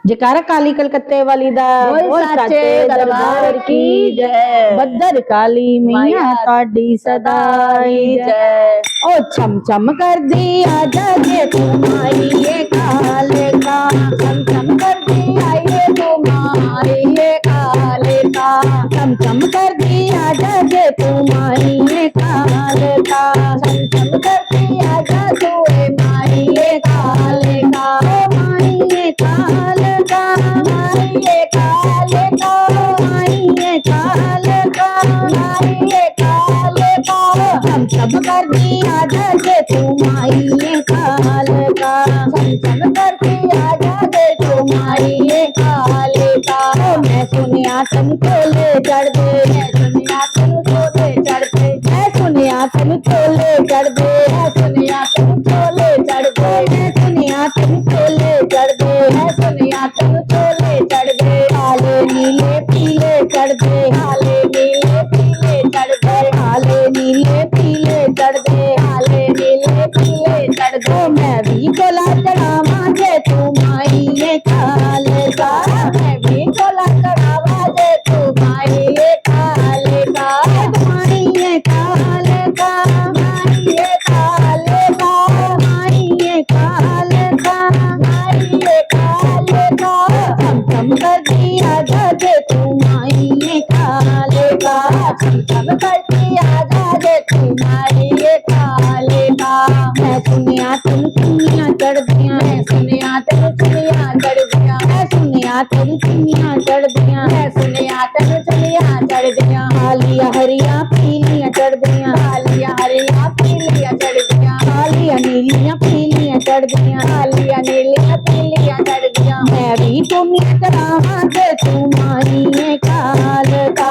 जयकारा काली कलकत्ते वाली दा बोल साचे दरबार की जय। बद्दर काली मैया ताड़ी सदाई जय। ओ छम छम कर दिया जगे तुम्हारी ये काले का, छम छम कर दिया ये तुम्हारी ये काले का, छम छम कर दिया जगे तुम्हारी ये काले का, छम छम कर दिया जगे माई ये काले का, माई ये काले का, माई ये काले का, माई ये काले का, माई ये काले का, छम छम कर दिया जगे तुम्हारी ये काले का, छम छम कर दिया जगे तुम्हारी ये काले का। मैं सुनिया तुमको ले चढ़ दे, मैं सुनिया तुमको ले चढ़ दे, मैं सुनिया तुमको ले चढ़ दे, मैं सुनिया तुमको ले चढ़ दे, मैं सुनिया तुमको ले चढ़ दे, मैं सुनिया तुमको ले चढ़ दे, काले नीले पीले चढ़ दे, काले नीले पीले चढ़ दे, काले नीले पीले चढ़ दे, काले नीले पीले चढ़ दे। मैं भी गोला चढ़ावा जे तुम्हारी ये काले का, मैं भी गोला चढ़ावा जे तुम्हारी ये काले का, तुम्हारी ये काले का, तुम्हारी ये काले का, तुम्हारी ये काले का, तुम्हारी ये काले का, छम छम कर दिया जगे तुम्हारी ये काले का, छम छम कर दिया जगे तुम्हारी ये काले का। मैं सुनिया तुम चुनिया चढ़ दिया, मैं सुनिया तुम चुनिया चढ़ दिया, मैं सुनिया तुम चुनिया चढ़ दिया, मैं सुनिया तुम चुनिया चढ़ दिया, हालिया हरिया पीलियां चढ़ दिया, हालिया हरिया पीलियां चढ़ दिया, हालिया नीलियां पीलियां चढ़ दिया, हालिया नीलियां पीलियां चढ़ दिया। मैं भी चुनिया चढ़ावा जे तुम्हारी ये काले का,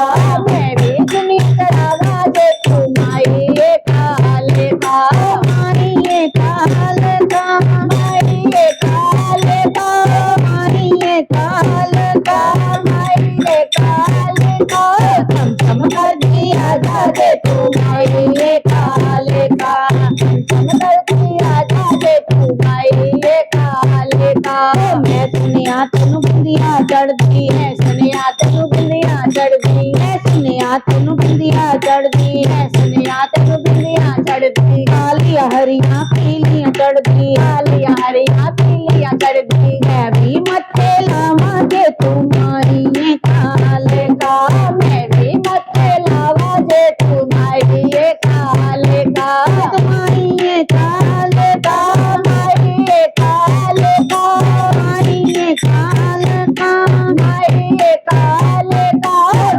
मैं भी चुनिया चढ़ावा जे तुम्हारी ये काले का, हमारी ये काले का, हमारी ये काले का, हमारी ये काले का, हमारी ये काले का, छम छम कर दिया जागे तुम्हारी ये काले का, छम छम कर दिया जागे तुम्हारी ये काले का। मैं सुनिया तेनू बिंदिया चढ़ दी, मैं सुनिया तेनू बिंदिया चढ़ दी, मैं सुनिया तेनू बिंदिया चढ़ दी, मैं सुनिया तेनू बिंदिया चढ़ दी, कालिया हरिया पीलियां चढ़ दी, कालिया हरिया पीलियां चढ़ दी। मैं भी मत्थे लावा जे तुम्हारी ये काले का, मैं भी मत्थे लावा जे तुम्हारी ये काले का, तुम्हारी ये काले का, तुम्हारी ये काले का, तुम्हारी ये काले का, तुम्हारी ये काले का,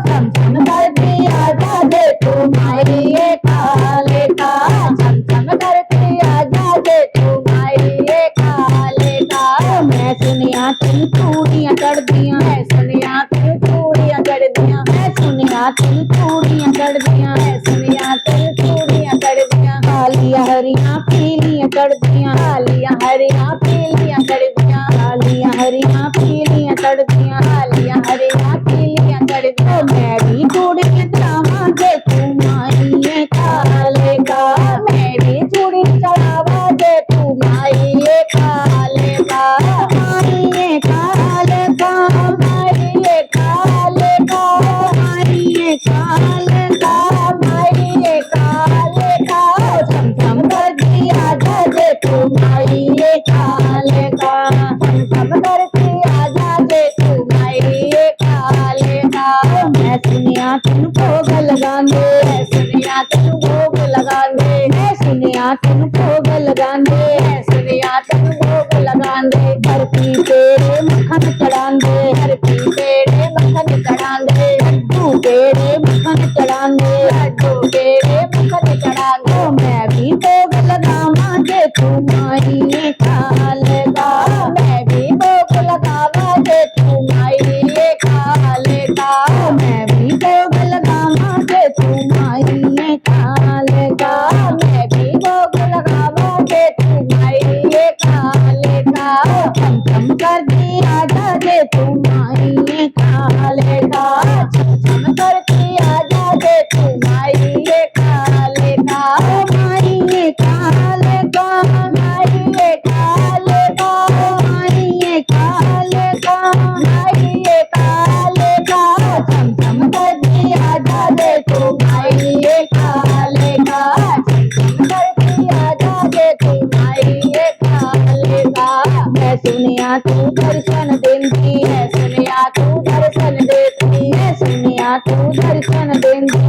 छम छम कर दिया जागे तुम्हारी ये काले का, छम छम कर दिया जागे तुम्हारी ये काले का। मैं सुनिया तुम चूड़ियां चढ़ दिया, मैं सुनिया तुम चूड़ियां चढ़ दिया, मैं सुनिया तुम चूड़ियां चढ़ दिया, मैं सुनिया तुम चूड़ियां चढ़ दिया, कालिया हरिया पीलियां चढ़ दिया, कालिया हरिया पीलियां चढ़ दिया, कालिया हरिया पीलियां चढ़ दिया, कालिया हरिया पीलियां चढ़ दिया। मैं भी चूड़ियां चढ़ावा जे तुम्हारी ये काले का, मैं भी चूड़ी चढ़ावा जे तुम्हारी ये काले का, हमारी ये काले का, हमारी ये काले का, हमारी ये काले का, हमारी ये काले का, छम छम कर दिया जागे तुम्हारी ये काले का, छम छम कर दिया जागे तुम्हारी ये काले का। मैं सुनिया तुम भोग लगा दे, मैं सुनिया तुम भोग लगा दे, मैं सुनिया तुम भोग लगा दे, मैं सुनिया तुम भोग लगा दे, धरती तेरे मक्खन चढ़ा दे, धरती तेरे मक्खन चढ़ा दे, लड्डू तेरे मक्खन चढ़ा दे, लड्डू तेरे मक्खन चढ़ा दे। मैं भी भोग लगावा जे तुम्हारी ये काले का, मैं भी भोग लगावा जे तुम्हारी ये काले का, मैं भी भोग लगावा जे तुम्हारी ये काले का, मैं भी भोग लगावा जे तुम्हारी ये काले का, छम छम कर दिया जागे तुम्हारी ये काले का, छम छम कर दिया जागे तुम्हारी ये काले का, हमारी ये काले का, हमारी ये काले का, हमारी ये काले सुनिया तू दर्शन देंदी है, सुनिया तू दर्शन देती है, सुनिया तू दर्शन देंदी